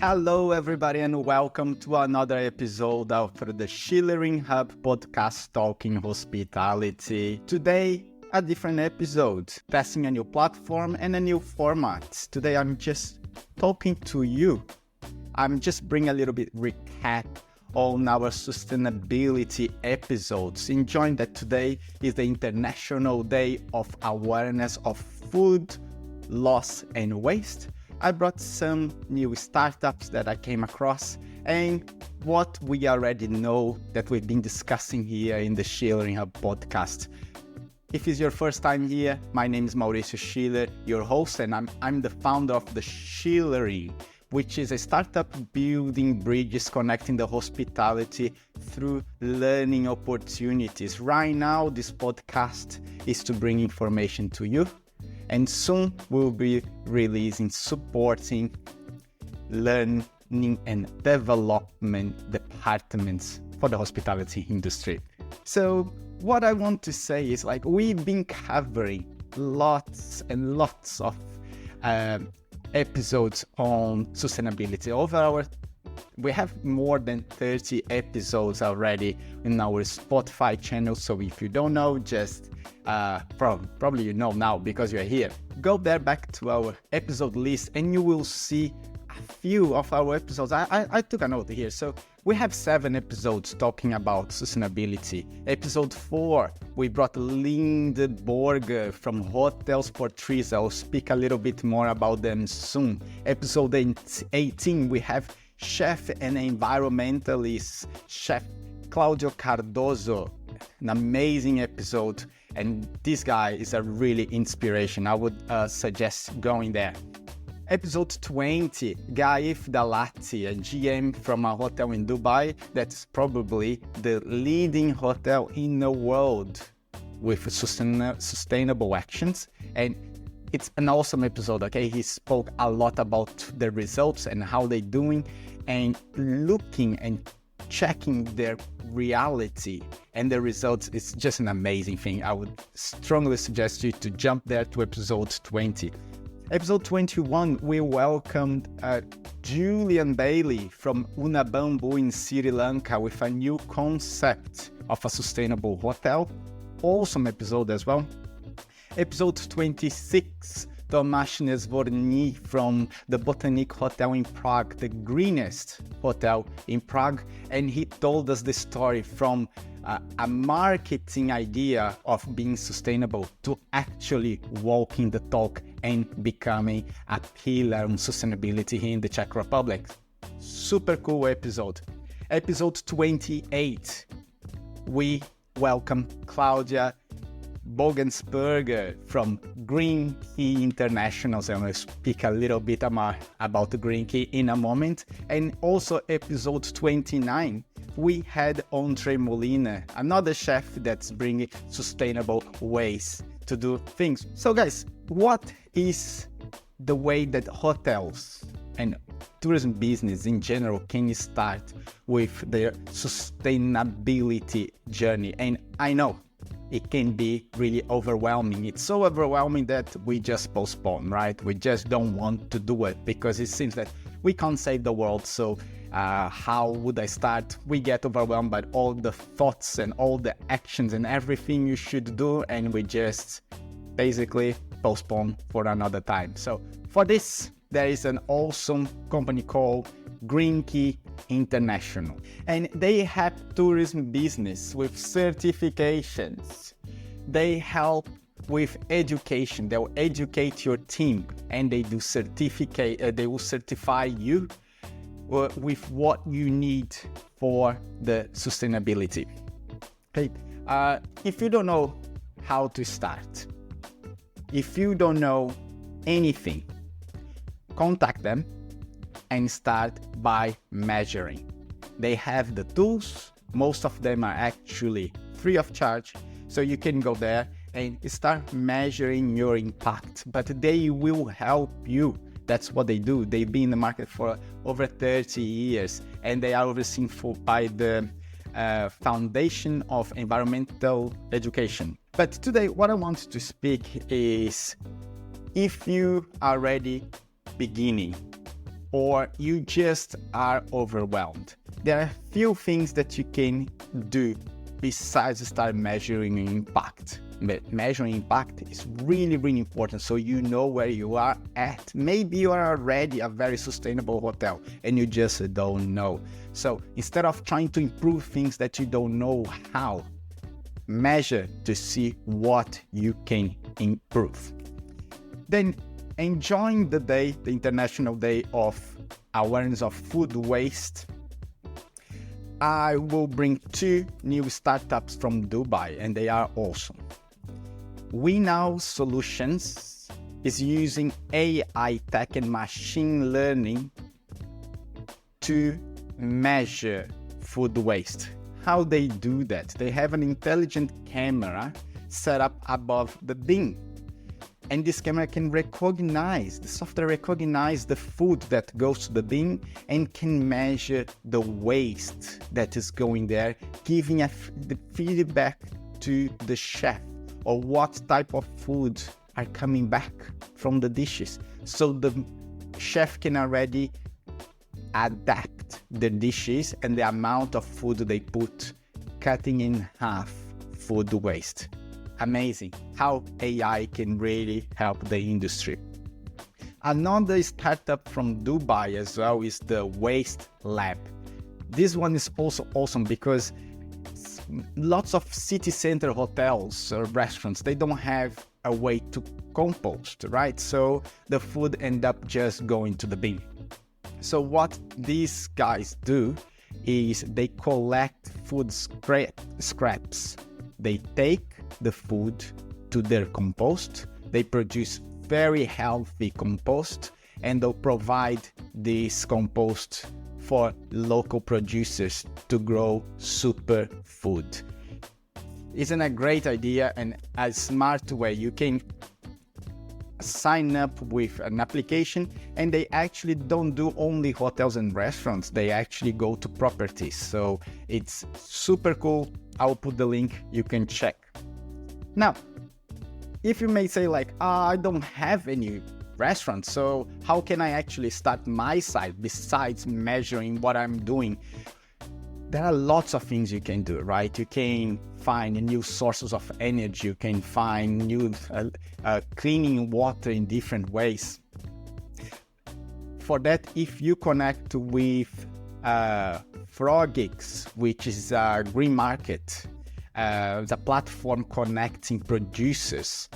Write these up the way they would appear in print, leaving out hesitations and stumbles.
Hello, everybody, and welcome to another episode of the Schulering Hub podcast talking hospitality. Today, a different episode, testing a new platform and a new format. Today, I'm just talking to you. I'm just bringing a little bit recap on our sustainability episodes. Enjoying that today is the International Day of Awareness of Food Loss and Waste. I brought some new startups that I came across and what we already know that we've been discussing here in the Schulering Hub podcast. If it's your first time here, my name is Mauricio Schuler, your host, and I'm the founder of the Schulering, which is a startup building bridges connecting the hospitality through learning opportunities. Right now, this podcast is to bring information to you. And soon we'll be releasing supporting learning and development departments for the hospitality industry. So what I want to say is we've been covering lots and lots of episodes on sustainability. We have more than 30 episodes already in our Spotify channel. So if you don't know, just probably you know now because you're here. Go there back to our episode list and you will see a few of our episodes. I took a note here. So we have 7 episodes talking about sustainability. Episode 4, we brought Linde Borger from Hotels for Trees. I'll speak a little bit more about them soon. Episode 18, we have chef and environmentalist, Chef Claudio Cardozo. An amazing episode, and this guy is a really inspiration. I would suggest going there. Episode 20, Gaif Dalati, a GM from a hotel in Dubai that's probably the leading hotel in the world with sustainable actions. And it's an awesome episode, okay? He spoke a lot about the results and how they're doing and looking and checking their reality and the results. Is just an amazing thing. I would strongly suggest you to jump there to episode 20. Episode 21, we welcomed Julian Bailey from Una Bamboo in Sri Lanka with a new concept of a sustainable hotel. Awesome episode as well. Episode 26, Tomasz Nezvorny from the Botanic Hotel in Prague, the greenest hotel in Prague, and he told us the story from a marketing idea of being sustainable to actually walking the talk and becoming a pillar on sustainability here in the Czech Republic. Super cool episode. Episode 28, we welcome Claudia Bogensberger from Greenkey International. So I'm going to speak a little bit more about the Greenkey in a moment. And also episode 29, we had Andre Molina, another chef that's bringing sustainable ways to do things. So guys, what is the way that hotels and tourism business in general can start with their sustainability journey? And I know it can be really overwhelming. It's so overwhelming that we just postpone, right? We just don't want to do it because it seems that we can't save the world. So how would I start? We get overwhelmed by all the thoughts and all the actions and everything you should do, and we just basically postpone for another time. So for this, there is an awesome company called Greenkey International, and they have tourism business with certifications. They help with education. They'll educate your team, and they do they will certify you with what you need for the sustainability. Okay, if you don't know how to start, if you don't know anything, contact them and start by measuring. They have the tools. Most of them are actually free of charge. So you can go there and start measuring your impact, but they will help you. That's what they do. They've been in the market for over 30 years and they are overseen by the Foundation of Environmental Education. But today what I want to speak is, if you are already beginning or you just are overwhelmed. There are few things that you can do besides start measuring impact. But measuring impact is really, really important so you know where you are at. Maybe you are already a very sustainable hotel and you just don't know. So instead of trying to improve things that you don't know how, measure to see what you can improve. Then enjoying the day, the International Day of Awareness of Food Waste, I will bring 2 new startups from Dubai and they are awesome. We Now Solutions is using AI tech and machine learning to measure food waste. How they do that? They have an intelligent camera set up above the bin. And this camera can recognize, the software recognize the food that goes to the bin and can measure the waste that is going there, giving the feedback to the chef or what type of food are coming back from the dishes. So the chef can already adapt the dishes and the amount of food they put, cutting in half food waste. Amazing how AI can really help the industry. Another startup from Dubai as well is the Waste Lab. This one is also awesome because lots of city center hotels or restaurants, they don't have a way to compost, right? So the food end up just going to the bin. So what these guys do is they collect food scraps. They take the food to their compost. They produce very healthy compost and they'll provide this compost for local producers to grow super food. Isn't a great idea and a smart way? You can sign up with an application and they actually don't do only hotels and restaurants, they actually go to properties. So it's super cool. I'll put the link, you can check. Now, if you may say like, I don't have any restaurant, so how can I actually start my site besides measuring what I'm doing? There are lots of things you can do, right? You can find new sources of energy. You can find new cleaning water in different ways. For that, if you connect with Frogix, which is a green market, the platform connecting producers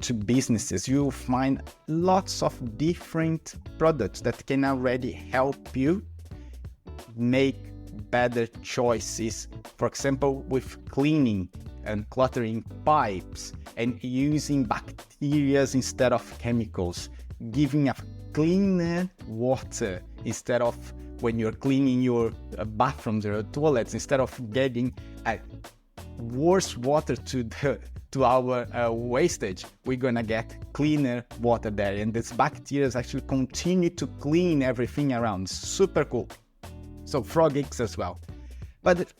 to businesses, you'll find lots of different products that can already help you make better choices. For example, with cleaning and cluttering pipes and using bacteria instead of chemicals, giving a cleaner water instead of when you're cleaning your bathrooms or toilets, instead of getting worse water to our wastage, we're gonna get cleaner water there, and this bacteria actually continue to clean everything around. Super cool. So Frogix as well. But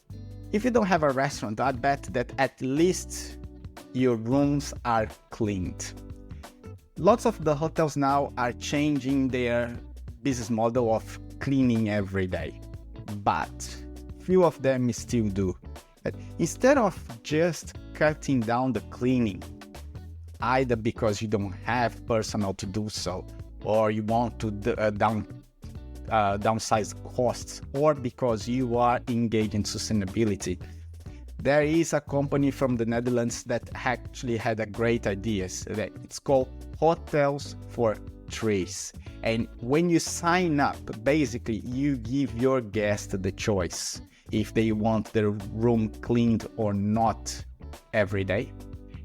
if you don't have a restaurant, I bet that at least your rooms are cleaned. Lots of the hotels now are changing their business model of cleaning every day, but few of them still do. But instead of just cutting down the cleaning, either because you don't have personnel to do so, or you want to downsize costs, or because you are engaged in sustainability, there is a company from the Netherlands that actually had a great idea. It's called Hotels for Trees. And when you sign up, basically you give your guest the choice if they want their room cleaned or not every day.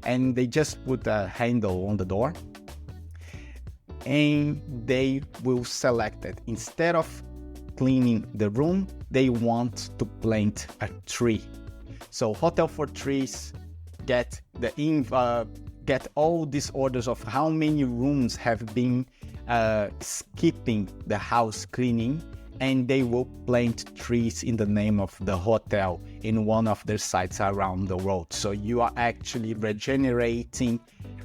And they just put a handle on the door and they will select it. Instead of cleaning the room, they want to plant a tree. So Hotel for Trees get all these orders of how many rooms have been skipping the house cleaning, and they will plant trees in the name of the hotel in one of their sites around the world. So you are actually regenerating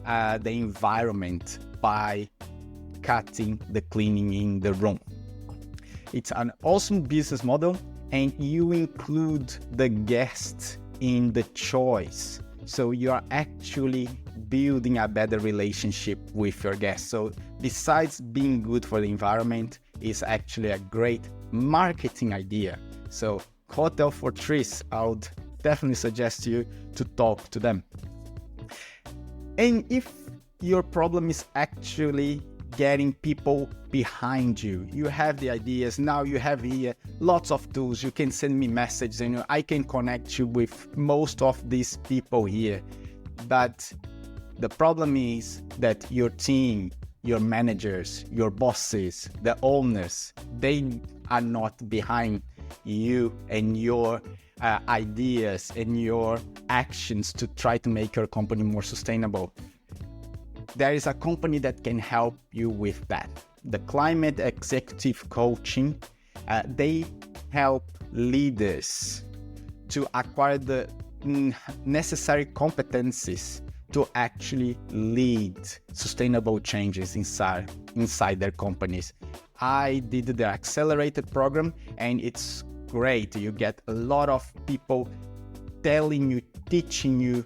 the environment by cutting the cleaning in the room. It's an awesome business model, and you include the guest in the choice. So you are actually building a better relationship with your guests. So besides being good for the environment, it's actually a great marketing idea. So Hotel for Trees, I would definitely suggest you to talk to them. And if your problem is actually getting people behind you, you have the ideas, now you have here lots of tools, you can send me messages and I can connect you with most of these people here. But the problem is that your team, your managers, your bosses, the owners, they are not behind you and your ideas and your actions to try to make your company more sustainable. There is a company that can help you with that. The Climate Executive Coaching, they help leaders to acquire the necessary competencies to actually lead sustainable changes inside their companies. I did the accelerated program and it's great. You get a lot of people telling you, teaching you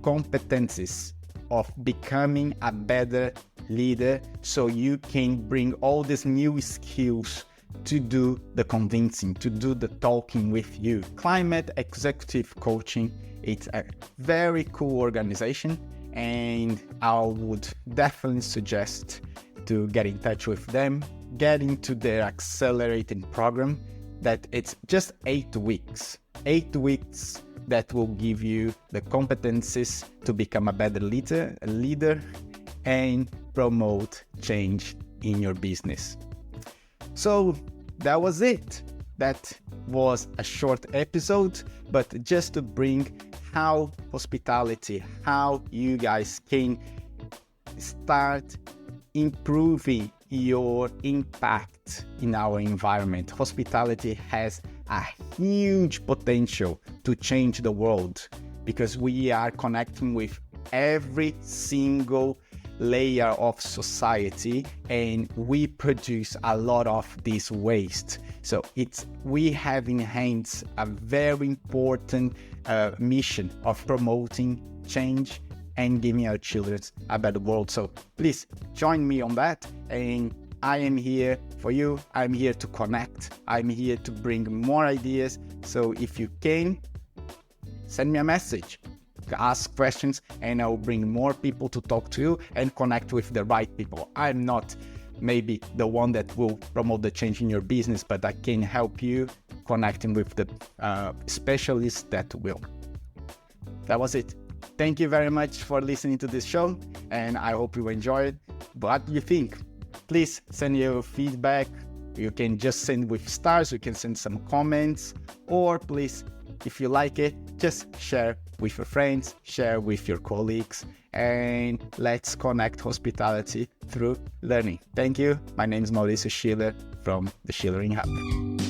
competencies of becoming a better leader, so you can bring all these new skills to do the convincing, to do the talking with you. Climate Executive Coaching, it's a very cool organization, and I would definitely suggest to get in touch with them, get into their accelerated program, that it's just 8 weeks. 8 weeks that will give you the competencies to become a better leader and promote change in your business. So that was it. That was a short episode, but just to bring how hospitality, how you guys can start improving your impact in our environment. Hospitality has a huge potential to change the world because we are connecting with every single layer of society and we produce a lot of this waste. So we have in hands a very important mission of promoting change and giving our children a better world. So please join me on that, and I am here for you. I'm here to connect. I'm here to bring more ideas. So if you can, send me a message, ask questions, and I'll bring more people to talk to you and connect with the right people. I'm not maybe the one that will promote the change in your business, but I can help you connecting with the specialists that will. That was it. Thank you very much for listening to this show, and I hope you enjoyed. What do you think? Please send your feedback. You can just send with stars, you can send some comments, or please, if you like it, just share with your friends, share with your colleagues, and let's connect hospitality through learning. Thank you. My name is Mauricio Schuler from the Schulering Hub.